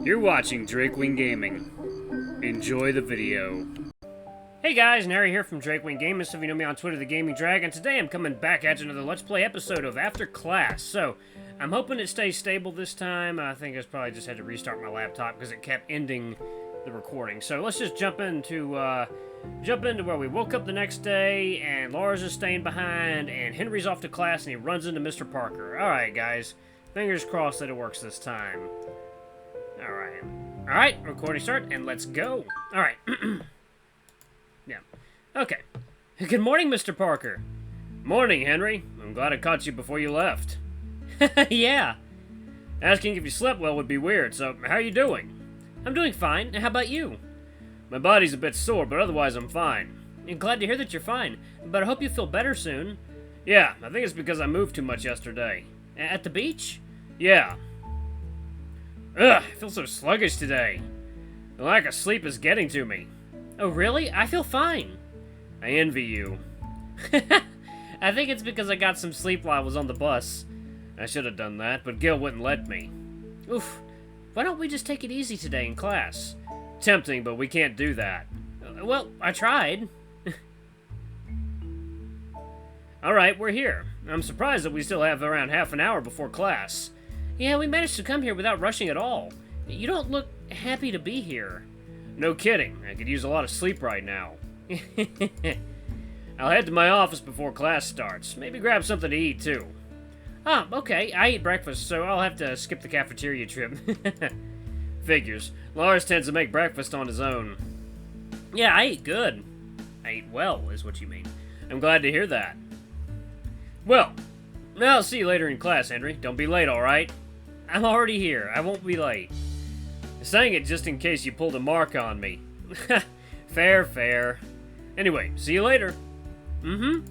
You're watching Drakewing Gaming. Enjoy the video. Hey guys, Nary here from Drakewing Gaming. Some of you know me on Twitter, The Gaming Dragon. Today I'm coming back at you another Let's Play episode of After Class. So, I'm hoping it stays stable this time. I think I probably just had to restart my laptop because it kept ending the recording. So let's just jump into where we woke up the next day, and Laura's is staying behind, and Henry's off to class, and he runs into Mr. Parker. Alright guys, fingers crossed that it works this time. Alright, recording start, and let's go. Alright. Yeah. Okay. Good morning, Mr. Parker. Morning, Henry. I'm glad I caught you before you left. Yeah. Asking if you slept well would be weird, so how are you doing? I'm doing fine. How about you? My body's a bit sore, but otherwise I'm fine. I'm glad to hear that you're fine, but I hope you feel better soon. Yeah, I think it's because I moved too much yesterday. At the beach? Yeah. Ugh, I feel so sluggish today. The lack of sleep is getting to me. Oh, really? I feel fine. I envy you. I think it's because I got some sleep while I was on the bus. I should have done that, but Gil wouldn't let me. Oof. Why don't we just take it easy today in class? Tempting, but we can't do that. Well, I tried. Alright, we're here. I'm surprised that we still have around half an hour before class. Yeah, we managed to come here without rushing at all. You don't look happy to be here. No kidding. I could use a lot of sleep right now. I'll head to my office before class starts. Maybe grab something to eat, too. Ah, okay. I ate breakfast, so I'll have to skip the cafeteria trip. Figures. Lars tends to make breakfast on his own. Yeah, I ate good. I ate well, is what you mean. I'm glad to hear that. Well, I'll see you later in class, Henry. Don't be late, alright? I'm already here. I won't be late. Saying it just in case you pulled a mark on me. Fair. Anyway, see you later. I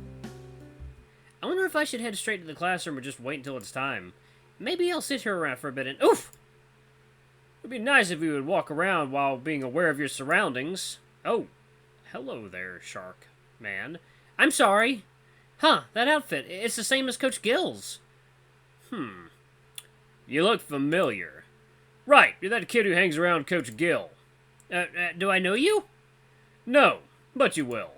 wonder if I should head straight to the classroom or just wait until it's time. Maybe I'll sit here around for a bit and... Oof! It'd be nice if you would walk around while being aware of your surroundings. Oh, hello there, shark man. I'm sorry. Huh, that outfit, it's the same as Coach Gill's. You look familiar. Right, you're that kid who hangs around Coach Gill. Do I know you? No, but you will.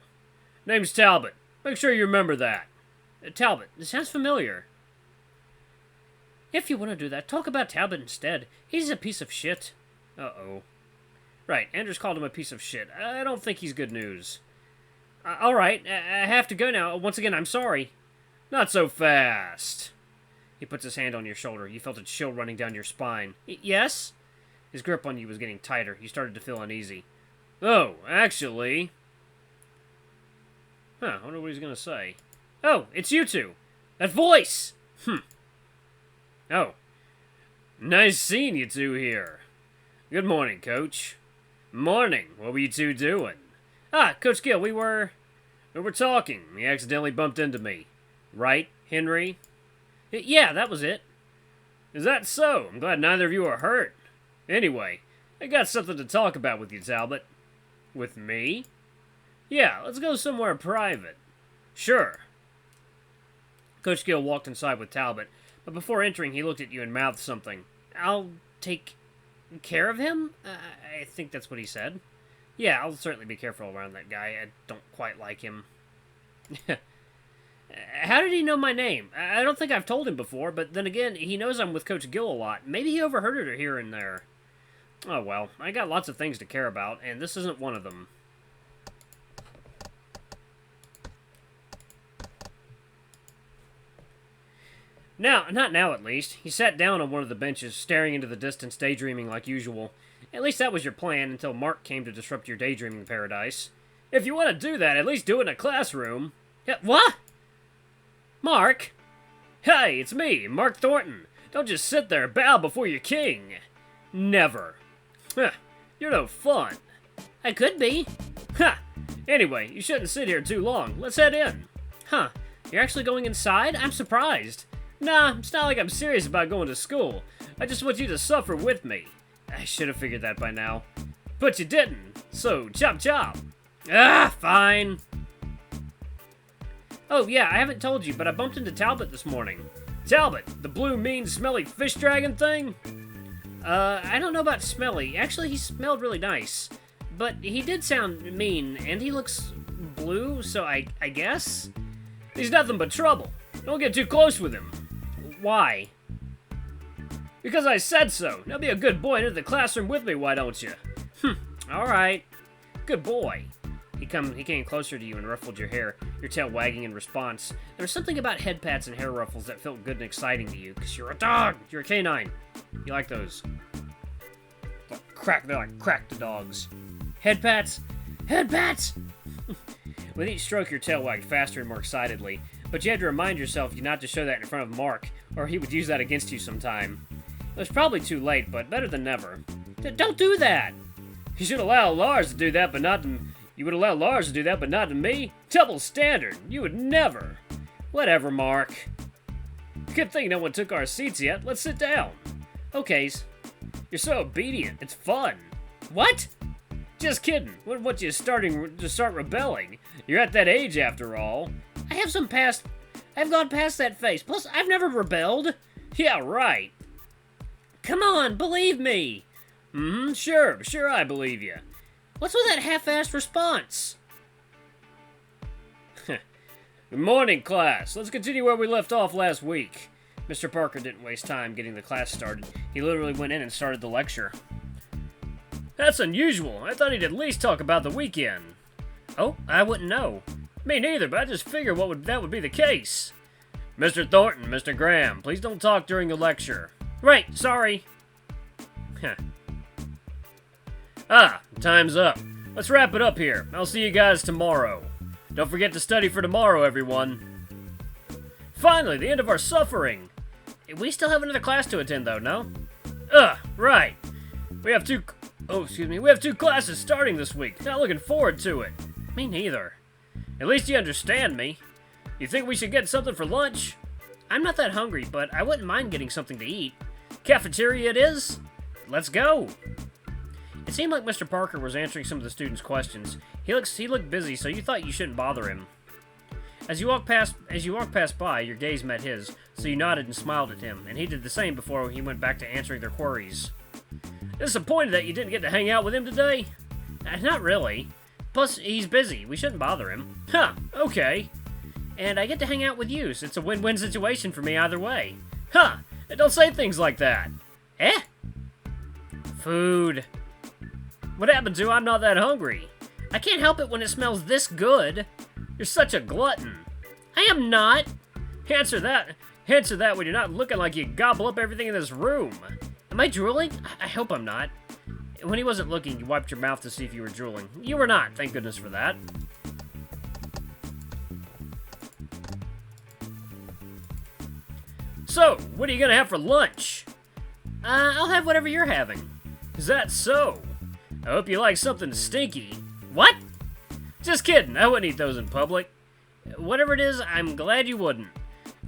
Name's Talbot. Make sure you remember that. Talbot, this sounds familiar. If you want to do that, talk about Talbot instead. He's a piece of shit. Uh-oh. Right, Andrews called him a piece of shit. I don't think he's good news. Alright, I have to go now. Once again, I'm sorry. Not so fast. He puts his hand on your shoulder. You felt a chill running down your spine. Yes? His grip on you was getting tighter. You started to feel uneasy. Oh, actually... I wonder what he's gonna say. Oh, it's you two. That voice! Oh. Nice seeing you two here. Good morning, Coach. Morning. What were you two doing? Ah, Coach Gill, we were talking. You accidentally bumped into me. Right, Henry? Yeah, that was it. Is that so? I'm glad neither of you are hurt. Anyway, I got something to talk about with you, Talbot. With me? Yeah, let's go somewhere private. Sure. Coach Gill walked inside with Talbot, but before entering, he looked at you and mouthed something. I'll take care of him? I think that's what he said. Yeah, I'll certainly be careful around that guy. I don't quite like him. How did he know my name? I don't think I've told him before, but then again, he knows I'm with Coach Gill a lot. Maybe he overheard it here and there. Oh well, I got lots of things to care about, and this isn't one of them. Now, not now at least. He sat down on one of the benches, staring into the distance, daydreaming like usual. At least that was your plan, until Mark came to disrupt your daydreaming paradise. If you want to do that, at least do it in a classroom. What? Mark? Hey, it's me, Mark Thornton. Don't just sit there, bow before your king. Never. You're no fun. I could be. Anyway, you shouldn't sit here too long. Let's head in. Huh, you're actually going inside? I'm surprised. Nah, it's not like I'm serious about going to school. I just want you to suffer with me. I should have figured that by now. But you didn't, so chop chop. Fine. Oh yeah, I haven't told you, but I bumped into Talbot this morning. Talbot, the blue, mean, smelly fish dragon thing? I don't know about smelly. Actually, he smelled really nice. But he did sound mean, and he looks blue, so I guess? He's nothing but trouble. Don't get too close with him. Why? Because I said so. Now be a good boy and enter the classroom with me, why don't you? Alright. Good boy. He came closer to you and ruffled your hair, your tail wagging in response. There was something about head pats and hair ruffles that felt good and exciting to you, because you're a dog! You're a canine. You like those. They're like crack to dogs. Head pats! Head pats! With each stroke, your tail wagged faster and more excitedly, but you had to remind yourself not to show that in front of Mark, or he would use that against you sometime. It was probably too late, but better than never. Don't do that! You should allow Lars to do that, but not to... You would allow Lars to do that, but not to me? Double standard! You would never! Whatever, Mark. Good thing no one took our seats yet. Let's sit down. Okay. You're so obedient. It's fun. What? Just kidding. What you starting to start rebelling? You're at that age after all. I've gone past that phase. Plus, I've never rebelled. Yeah, right. Come on, believe me. Sure I believe you. What's with that half-assed response? Good morning, class. Let's continue where we left off last week. Mr. Parker didn't waste time getting the class started. He literally went in and started the lecture. That's unusual. I thought he'd at least talk about the weekend. Oh, I wouldn't know. Me neither, but I just figured that would be the case. Mr. Thornton, Mr. Graham, please don't talk during the lecture. Right, sorry. Time's up. Let's wrap it up here. I'll see you guys tomorrow. Don't forget to study for tomorrow, everyone. Finally, the end of our suffering. We still have another class to attend, though, no? Right. We have two classes starting this week. Not looking forward to it. Me neither. At least you understand me. You think we should get something for lunch? I'm not that hungry, but I wouldn't mind getting something to eat. Cafeteria it is? Let's go. It seemed like Mr. Parker was answering some of the students' questions. He looked busy, so you thought you shouldn't bother him. As you walked past by, your gaze met his, so you nodded and smiled at him, and he did the same before he went back to answering their queries. Disappointed that you didn't get to hang out with him today? Not really. Plus, he's busy. We shouldn't bother him. Okay. And I get to hang out with you, so it's a win-win situation for me either way. Don't say things like that. Food. What happened to I'm not that hungry? I can't help it when it smells this good. You're such a glutton. I am not. Answer that when you're not looking like you gobble up everything in this room. Am I drooling? I hope I'm not. When he wasn't looking, you wiped your mouth to see if you were drooling. You were not, thank goodness for that. So, what are you gonna have for lunch? I'll have whatever you're having. Is that so? I hope you like something stinky. What? Just kidding, I wouldn't eat those in public. Whatever it is, I'm glad you wouldn't.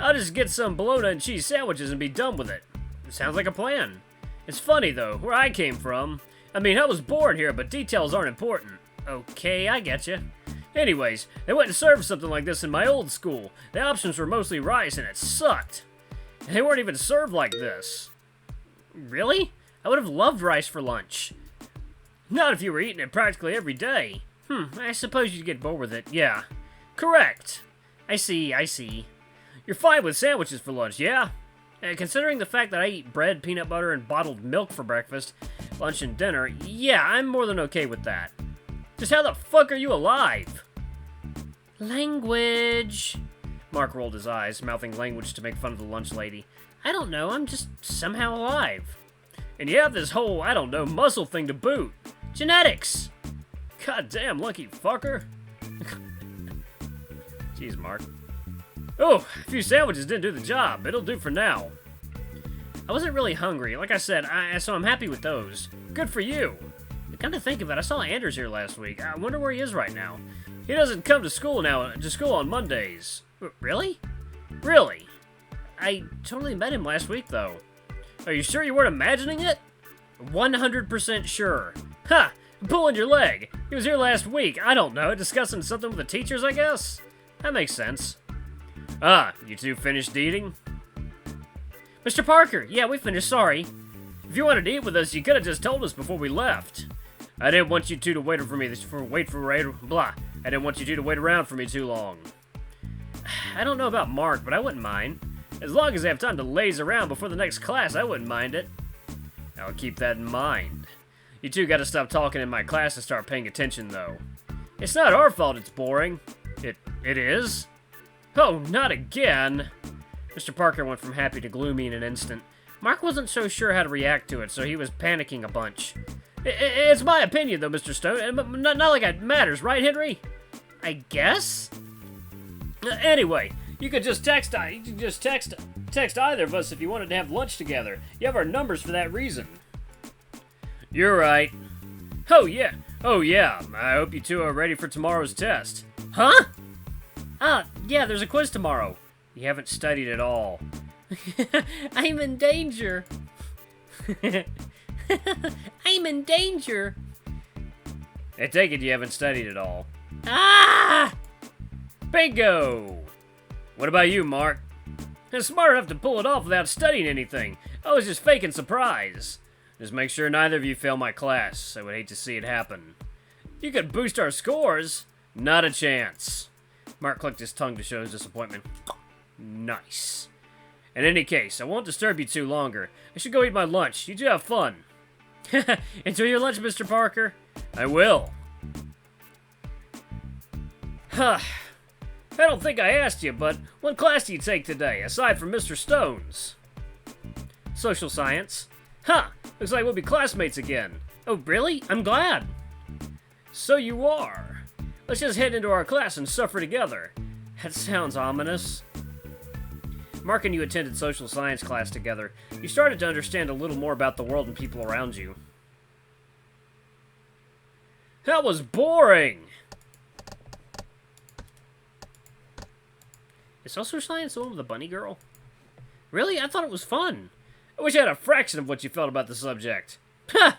I'll just get some bologna and cheese sandwiches and be done with it. Sounds like a plan. It's funny, though, where I came from. I mean, I was born here, but details aren't important. Okay, I getcha. Anyways, they wouldn't serve something like this in my old school. The options were mostly rice, and it sucked. They weren't even served like this. Really? I would have loved rice for lunch. Not if you were eating it practically every day. I suppose you'd get bored with it, yeah. Correct. I see. You're fine with sandwiches for lunch, yeah? Considering the fact that I eat bread, peanut butter, and bottled milk for breakfast, lunch, and dinner, yeah, I'm more than okay with that. Just how the fuck are you alive? Language. Mark rolled his eyes, mouthing language to make fun of the lunch lady. I don't know, I'm just somehow alive. And you have this whole, I don't know, muscle thing to boot. Genetics! Goddamn lucky fucker. Jeez, Mark. Oh, a few sandwiches didn't do the job. It'll do for now. I wasn't really hungry. Like I said, so I'm happy with those. Good for you. Come to think of it, I saw Anders here last week. I wonder where he is right now. He doesn't come to school on Mondays. Really? Really? I totally met him last week, though. Are you sure you weren't imagining it? 100% sure. Ha! Pulling your leg. He was here last week. I don't know, discussing something with the teachers, I guess? That makes sense. You two finished eating? Mr. Parker, yeah, we finished, sorry. If you wanted to eat with us, you could have just told us before we left. I didn't want you two to wait for me, blah. I didn't want you two to wait around for me too long. I don't know about Mark, but I wouldn't mind. As long as I have time to laze around before the next class, I wouldn't mind it. I'll keep that in mind. You two gotta stop talking in my class and start paying attention, though. It's not our fault it's boring. It is? Oh, not again! Mr. Parker went from happy to gloomy in an instant. Mark wasn't so sure how to react to it, so he was panicking a bunch. It's my opinion, though, Mr. Stone. Not like it matters, right, Henry? I guess? Anyway, you could just text either of us if you wanted to have lunch together. You have our numbers for that reason. You're right. Oh, yeah. I hope you two are ready for tomorrow's test. Huh? Yeah, there's a quiz tomorrow. You haven't studied at all. I'm in danger. I'm in danger. I take it you haven't studied at all. Ah! Bingo! What about you, Mark? I'm smart enough to pull it off without studying anything. I was just faking surprise. Just make sure neither of you fail my class. I would hate to see it happen. You could boost our scores. Not a chance. Mark clicked his tongue to show his disappointment. Nice. In any case, I won't disturb you two longer. I should go eat my lunch. You two have fun. Enjoy your lunch, Mr. Parker. I will. Huh. I don't think I asked you, but what class do you take today, aside from Mr. Stone's? Social science. Huh. Looks like we'll be classmates again. Oh, really? I'm glad. So you are. Let's just head into our class and suffer together. That sounds ominous. Mark and you attended social science class together. You started to understand a little more about the world and people around you. That was boring! Is social science the one with the bunny girl? Really? I thought it was fun. I wish I had a fraction of what you felt about the subject. Ha!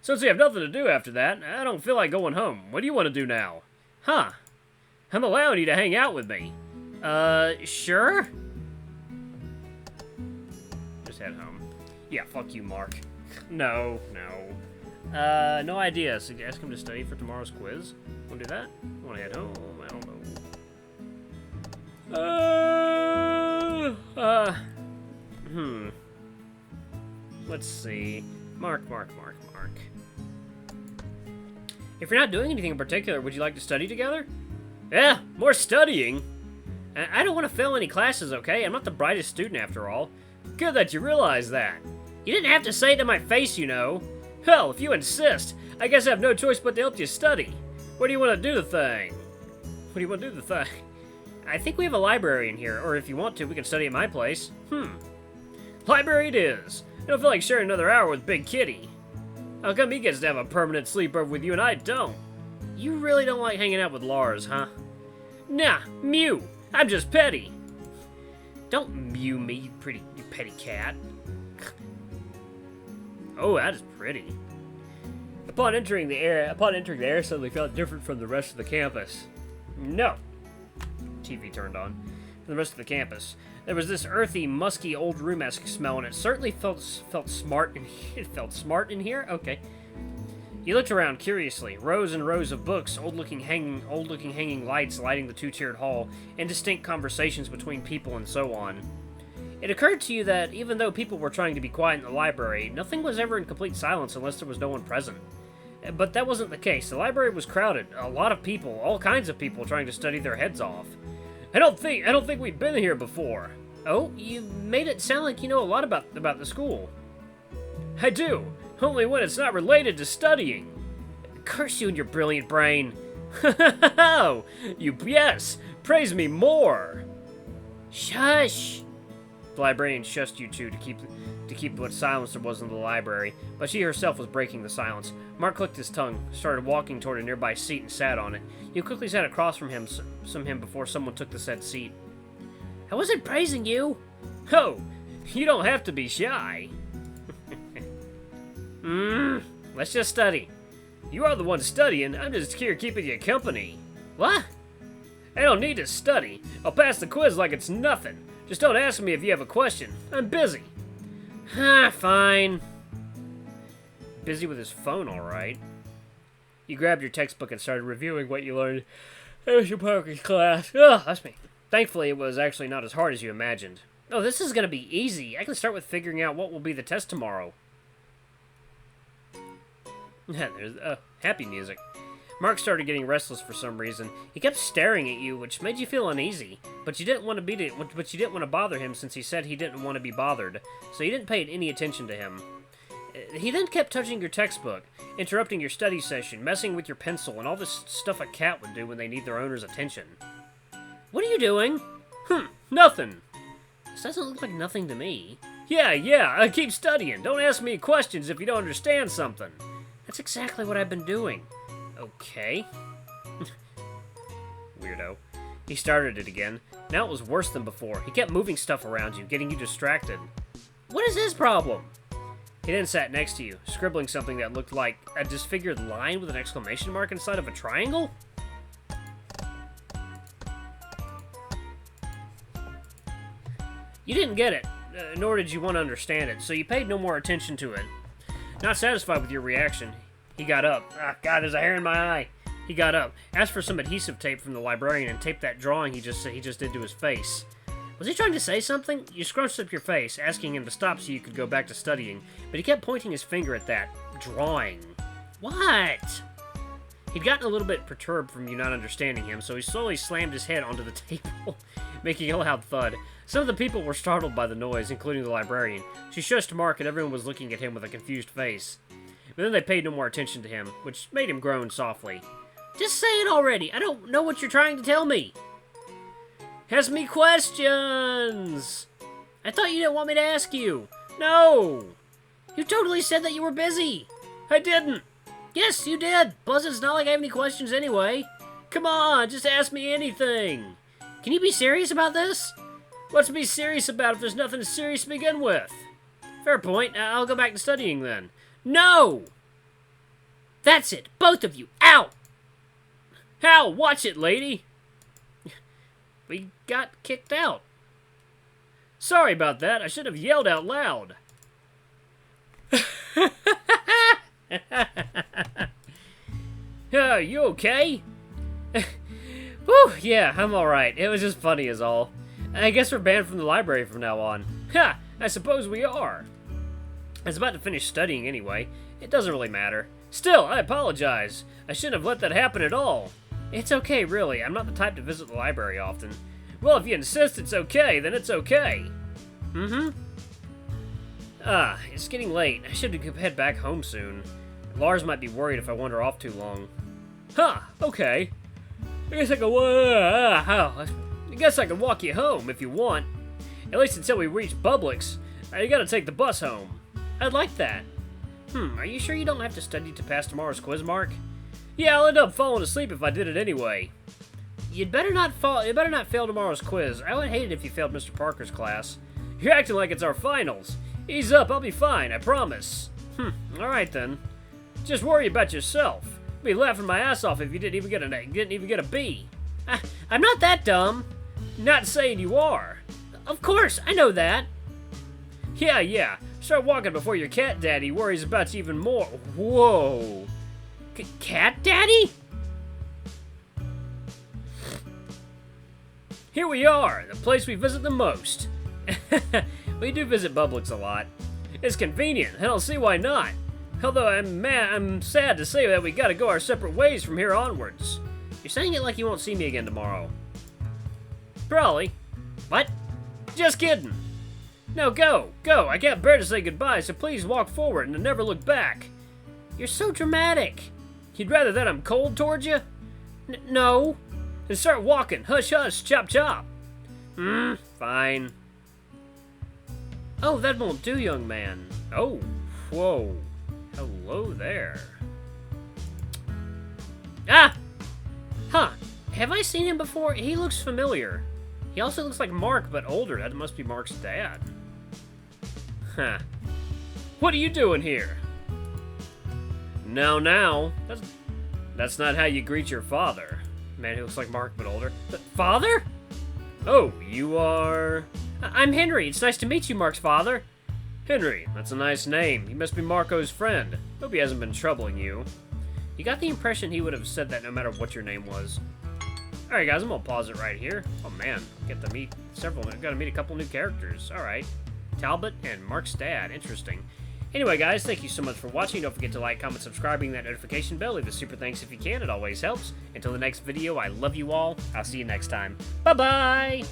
Since we have nothing to do after that, I don't feel like going home. What do you want to do now? Huh. I'm allowing you to hang out with me. Sure? Just head home. Yeah, fuck you, Mark. No. No idea. So ask him to study for tomorrow's quiz. Wanna do that? Wanna head home? I don't know. Let's see. Mark. If you're not doing anything in particular, would you like to study together? Yeah, more studying. I don't want to fail any classes, okay? I'm not the brightest student after all. Good that you realize that. You didn't have to say it to my face, you know. Hell, if you insist, I guess I have no choice but to help you study. Where do you want to do the thing? I think we have a library in here, or if you want to, we can study at my place. Library it is. I don't feel like sharing another hour with Big Kitty. How come he gets to have a permanent sleepover with you and I don't? You really don't like hanging out with Lars, huh? Nah, mew. I'm just petty. Don't mew me, you petty cat. Oh, that is pretty. Upon entering the air suddenly felt different from the rest of the campus. No. TV turned on. From the rest of the campus. There was this earthy, musky, old room-esque smell, and it certainly felt smart in here? Okay. He looked around curiously. Rows and rows of books, old-looking hanging lights lighting the two-tiered hall, indistinct conversations between people, and so on. It occurred to you that even though people were trying to be quiet in the library, nothing was ever in complete silence unless there was no one present. But that wasn't the case. The library was crowded. A lot of people, all kinds of people trying to study their heads off. I don't think we've been here before. Oh, you made it sound like you know a lot about the school. I do, only when it's not related to studying. Curse you and your brilliant brain. Oh, yes, praise me more. Shush. The librarian shushed you two to keep what silence there was in the library, but she herself was breaking the silence. Mark clicked his tongue, started walking toward a nearby seat, and sat on it. You quickly sat across from him before someone took the said seat. I wasn't praising you. Oh, you don't have to be shy. Let's just study. You are the one studying. I'm just here keeping you company. What? I don't need to study. I'll pass the quiz like it's nothing. Just don't ask me if you have a question. I'm busy. Fine. Busy with his phone, alright. You grabbed your textbook and started reviewing what you learned in Mr. Parker's class. Ugh, that's me. Thankfully, it was actually not as hard as you imagined. Oh, this is gonna be easy. I can start with figuring out what will be the test tomorrow. There's happy music. Mark started getting restless for some reason. He kept staring at you, which made you feel uneasy. But you didn't want to bother him since he said he didn't want to be bothered. So you didn't pay any attention to him. He then kept touching your textbook, interrupting your study session, messing with your pencil, and all this stuff a cat would do when they need their owner's attention. What are you doing? Nothing. This doesn't look like nothing to me. Yeah, keep studying. Don't ask me questions if you don't understand something. That's exactly what I've been doing. Okay. Weirdo. He started it again. Now it was worse than before. He kept moving stuff around you, getting you distracted. What is his problem? He then sat next to you, scribbling something that looked like a disfigured line with an exclamation mark inside of a triangle? You didn't get it, nor did you want to understand it, so you paid no more attention to it. Not satisfied with your reaction, he got up. God, there's a hair in my eye. He got up, asked for some adhesive tape from the librarian, and taped that drawing he just did to his face. Was he trying to say something? You scrunched up your face, asking him to stop so you could go back to studying, but he kept pointing his finger at that drawing. What? He'd gotten a little bit perturbed from you not understanding him, so he slowly slammed his head onto the table, making a loud thud. Some of the people were startled by the noise, including the librarian. She shushed Mark, and everyone was looking at him with a confused face. But then they paid no more attention to him, which made him groan softly. Just say it already! I don't know what you're trying to tell me! Ask me questions! I thought you didn't want me to ask you! No! You totally said that you were busy! I didn't! Yes, you did! Plus, it's not like I have any questions anyway. Come on, just ask me anything! Can you be serious about this? What's to be serious about if there's nothing serious to begin with? Fair point. I'll go back to studying then. No! That's it! Both of you! Out! How? Watch it, lady! We got kicked out. Sorry about that. I should have yelled out loud. You okay? Whew, yeah, I'm alright. It was just funny as all. I guess we're banned from the library from now on. Ha! I suppose we are. I was about to finish studying anyway. It doesn't really matter. Still, I apologize. I shouldn't have let that happen at all. It's okay, really. I'm not the type to visit the library often. Well, if you insist it's okay, then it's okay. It's getting late. I should head back home soon. Lars might be worried if I wander off too long. Okay. I guess I can walk you home if you want. At least until we reach Publix. You gotta take the bus home. I'd like that. Are you sure you don't have to study to pass tomorrow's quiz, Mark? Yeah, I'll end up falling asleep if I did it anyway. You better not fail tomorrow's quiz. I would hate it if you failed Mr. Parker's class. You're acting like it's our finals. Ease up, I'll be fine, I promise. Alright then. Just worry about yourself. I'd be laughing my ass off if you didn't even get a B. I'm not that dumb. Not saying you are. Of course, I know that. Yeah. Start walking before your cat daddy worries about you even more. Whoa. Cat daddy? Here we are, the place we visit the most. We do visit Publix a lot. It's convenient, and I'll see why not. Although I'm sad to say that we gotta go our separate ways from here onwards. You're saying it like you won't see me again tomorrow. Probably. What? Just kidding. No, go. I can't bear to say goodbye, so please walk forward and never look back. You're so dramatic. You'd rather that I'm cold towards you? No. Then start walking. Hush, chop, chop. Fine. Oh, that won't do, young man. Oh, whoa. Hello there. Have I seen him before? He looks familiar. He also looks like Mark, but older. That must be Mark's dad. What are you doing here? Now. That's not how you greet your father. Man who looks like Mark, but older. Father? Oh, you are... I'm Henry. It's nice to meet you, Mark's father. Henry, that's a nice name. He must be Marco's friend. Hope he hasn't been troubling you. You got the impression he would have said that no matter what your name was. Alright guys, I'm gonna pause it right here. Oh man, get to meet gotta meet a couple new characters. Alright. Talbot and Mark's dad. Interesting. Anyway guys, thank you so much for watching. Don't forget to like, comment, subscribe, ring that notification bell. Leave a super thanks if you can. It always helps. Until the next video, I love you all. I'll see you next time. Bye-bye!